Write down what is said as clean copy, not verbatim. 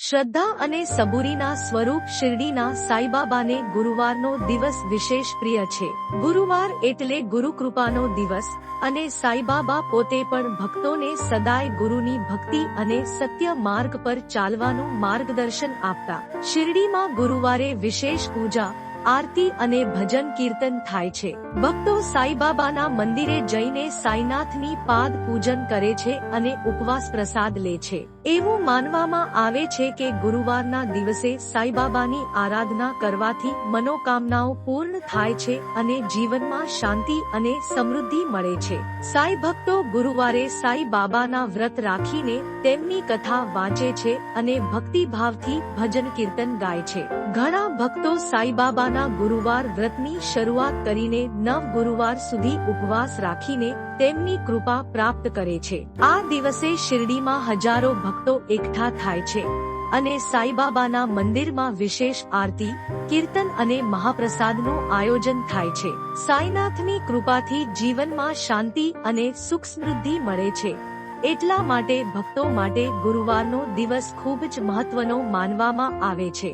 શ્રદ્ધા અને સબૂરીના સ્વરૂપ શિરડીના સાઈબાબાને ગુરુવારનો દિવસ વિશેષ પ્રિય છે. ગુરુવાર એટલે ગુરુકૃપાનો દિવસ અને સાઈબાબા પોતે પણ ભક્તોને સદાય ગુરુની ભક્તિ અને સત્ય માર્ગ પર ચાલવાનું માર્ગદર્શન આપતા. શિરડીમાં ગુરુવારે વિશેષ પૂજા, આરતી અને ભજન કીર્તન થાય છે. ભક્તો સાઈબાબાના મંદિરે જઈને સાઈનાથની પાદ પૂજન કરે છે અને ઉપવાસ પ્રસાદ લે છે. એવું માનવામાં આવે છે કે ગુરુવારના દિવસે સાઈબાબાની આરાધના કરવાથી મનોકામનાઓ પૂર્ણ થાય છે અને જીવનમાં શાંતિ અને સમૃદ્ધિ મળે છે. સાઈ ભક્તો ગુરુવારે સાઈબાબાના વ્રત રાખીને તેમની કથા વાંચે છે અને ભક્તિભાવથી ભજન કીર્તન ગાય છે. ઘણા ભક્તો સાઈબાબાના ગુરુવાર વ્રતની શરૂઆત કરીને 9 ગુરુવાર સુધી ઉપવાસ રાખીને તેમની કૃપા પ્રાપ્ત કરે છે. આ દિવસે શિરડીમાં હજારો ભક્તો એકઠા થાય છે અને સાઈબાબાના મંદિરમાં વિશેષ આરતી, કીર્તન અને મહાપ્રસાદનું આયોજન થાય છે. સાઈનાથની કૃપાથી જીવનમાં શાંતિ અને સુખ સમૃદ્ધિ મળે છે. એટલા માટે ભક્તો માટે ગુરુવારનો દિવસ ખૂબ જ મહત્વનો માનવામાં આવે છે.